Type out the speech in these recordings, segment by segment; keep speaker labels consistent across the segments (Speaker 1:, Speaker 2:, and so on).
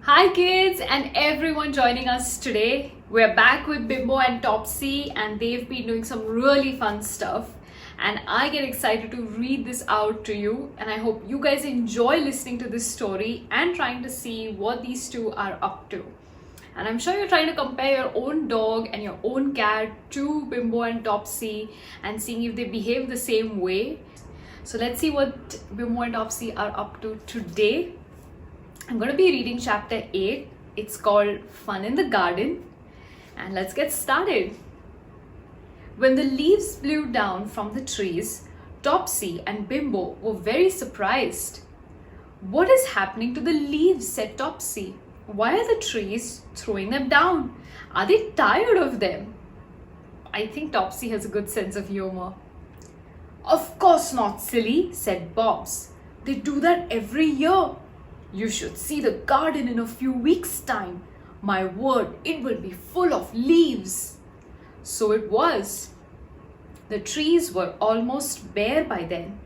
Speaker 1: Hi kids and everyone joining us today. We're back with Bimbo and Topsy and they've been doing some really fun stuff. And I get excited to read this out to you, and I hope you guys enjoy listening to this story and trying to see what these two are up to. And I'm sure you're trying to compare your own dog and your own cat to Bimbo and Topsy and seeing if they behave the same way. So let's see what Bimbo and Topsy are up to today. I'm going to be reading chapter 8. It's called Fun in the Garden. And let's get started. When the leaves blew down from the trees, Topsy and Bimbo were very surprised. "What is happening to the leaves?" said Topsy. "Why are the trees throwing them down? Are they tired of them?" I think Topsy has a good sense of humor. "Of course not, silly," said Bobs. "They do that every year. You should see the garden in a few weeks' time. My word, it will be full of leaves." So it was. The trees were almost bare by then,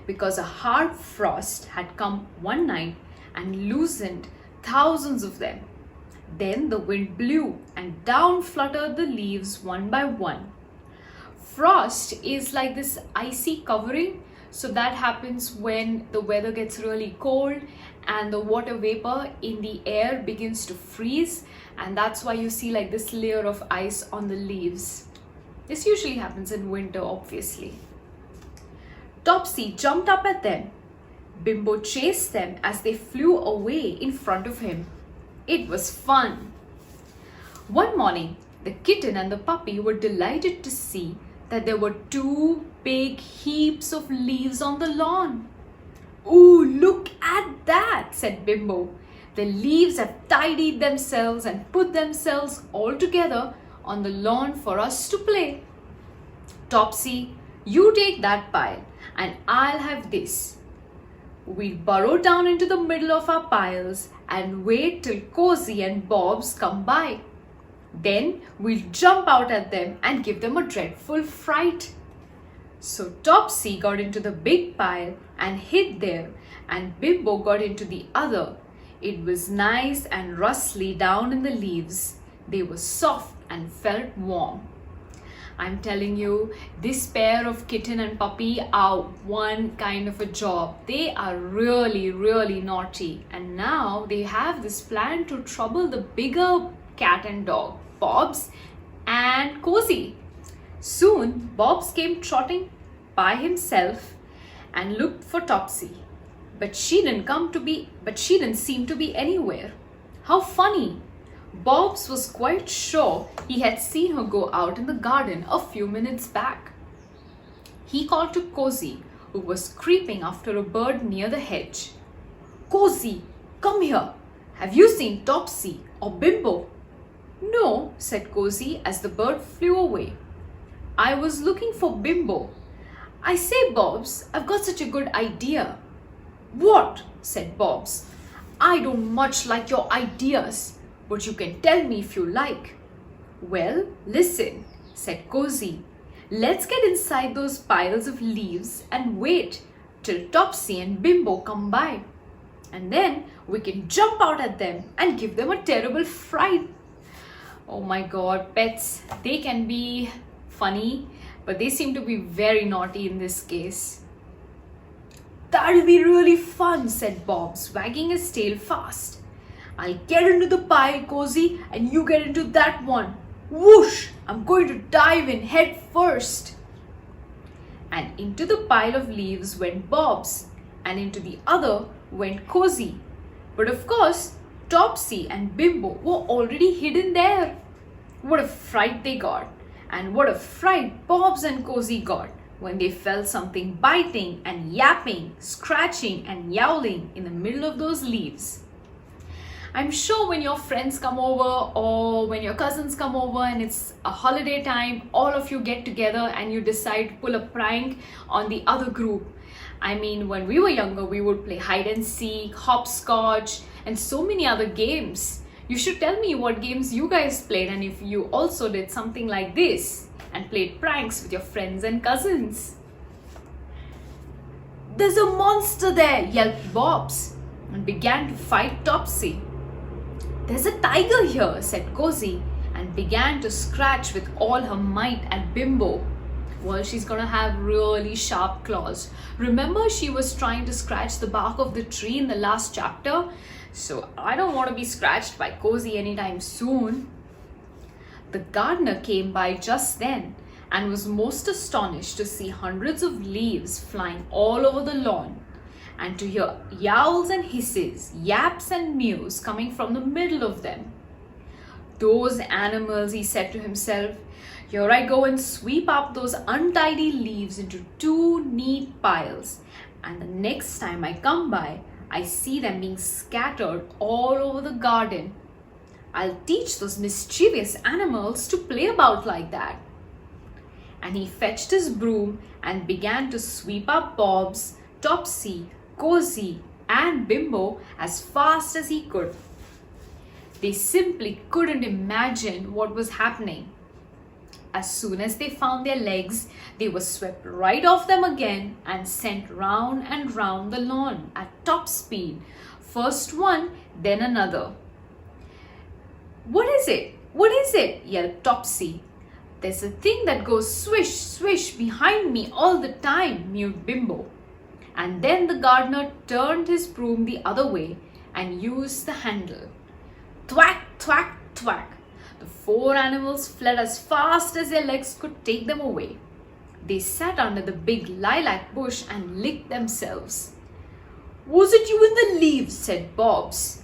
Speaker 1: because a hard frost had come one night and loosened thousands of them. Then the wind blew and down fluttered the leaves one by one. Frost is like this icy covering. So that happens when the weather gets really cold and the water vapor in the air begins to freeze, and that's why you see like this layer of ice on the leaves. This usually happens in winter, obviously. Topsy jumped up at them. Bimbo chased them as they flew away in front of him. It was fun. One morning, the kitten and the puppy were delighted to see that there were two big heaps of leaves on the lawn. "Ooh, look at that," said Bimbo. "The leaves have tidied themselves and put themselves all together on the lawn for us to play. Topsy, you take that pile and I'll have this." We'll burrow down into the middle of our piles and wait till Cosy and Bob's come by. Then we'll jump out at them and give them a dreadful fright. So Topsy got into the big pile and hid there, and Bimbo got into the other. It was nice and rustly down in the leaves. They were soft and felt warm. I'm telling you, this pair of kitten and puppy are one kind of a job. They are really, really naughty. And now they have this plan to trouble the bigger cat and dog, Bobs and Cosy. Soon, Bobs came trotting by himself and looked for Topsy. But she didn't seem to be anywhere. How funny! Bobs was quite sure he had seen her go out in the garden a few minutes back. He called to Cosy, who was creeping after a bird near the hedge. "Cosy, come here. Have you seen Topsy or Bimbo?" "No," said Cosy as the bird flew away. "I was looking for Bimbo. I say, Bobs, I've got such a good idea." "What?" said Bobs. "I don't much like your ideas, but you can tell me if you like." "Well, listen," said Cosy. "Let's get inside those piles of leaves and wait till Topsy and Bimbo come by. And then we can jump out at them and give them a terrible fright." Oh my God, pets, they can be funny, but they seem to be very naughty in this case. "That'll be really fun," said Bobs, wagging his tail fast. "I'll get into the pile, Cosy, and you get into that one. Whoosh! I'm going to dive in head first." And into the pile of leaves went Bobs, and into the other went Cosy. But of course, Topsy and Bimbo were already hidden there. What a fright they got, and what a fright Bobs and Cosy got when they felt something biting and yapping, scratching and yowling in the middle of those leaves. I'm sure when your friends come over or when your cousins come over and it's a holiday time, all of you get together and you decide to pull a prank on the other group. I mean, when we were younger, we would play hide and seek, hopscotch, and so many other games. You should tell me what games you guys played and if you also did something like this and played pranks with your friends and cousins. "There's a monster there," yelped Bobs, and began to fight Topsy. "There's a tiger here," said Cosy, and began to scratch with all her might at Bimbo. Well, she's gonna have really sharp claws. Remember, she was trying to scratch the bark of the tree in the last chapter? So I don't want to be scratched by Cosy anytime soon. The gardener came by just then and was most astonished to see hundreds of leaves flying all over the lawn, and to hear yowls and hisses, yaps and mews coming from the middle of them. "Those animals," he said to himself. "Here I go and sweep up those untidy leaves into two neat piles, and the next time I come by, I see them being scattered all over the garden. I'll teach those mischievous animals to play about like that." And he fetched his broom and began to sweep up Bob's, Topsy, Cosy, and Bimbo as fast as he could. They simply couldn't imagine what was happening. As soon as they found their legs, they were swept right off them again and sent round and round the lawn at top speed. First one, then another. "What is it? What is it?" yelled Topsy. "There's a thing that goes swish, swish behind me all the time," mewed Bimbo. And then the gardener turned his broom the other way and used the handle. Thwack, thwack, thwack. The four animals fled as fast as their legs could take them away. They sat under the big lilac bush and licked themselves. "Was it you in the leaves?" said Bobs.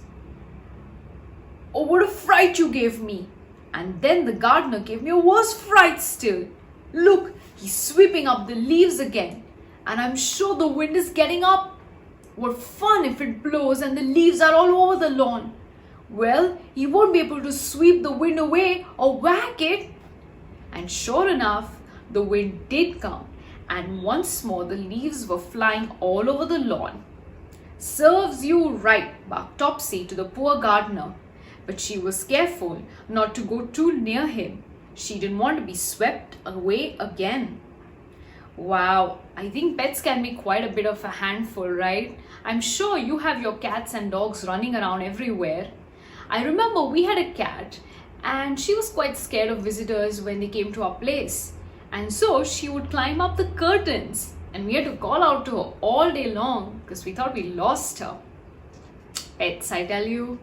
Speaker 1: "Oh, what a fright you gave me!" And then the gardener gave me a worse fright still. "Look, he's sweeping up the leaves again, and I'm sure the wind is getting up. What fun if it blows and the leaves are all over the lawn. Well, he won't be able to sweep the wind away or whack it." And sure enough, the wind did come, and once more the leaves were flying all over the lawn. "Serves you right," barked Topsy to the poor gardener. But she was careful not to go too near him. She didn't want to be swept away again. Wow, I think pets can be quite a bit of a handful, right? I'm sure you have your cats and dogs running around everywhere. I remember we had a cat, and she was quite scared of visitors when they came to our place. And so she would climb up the curtains, and we had to call out to her all day long because we thought we lost her. Pets, I tell you.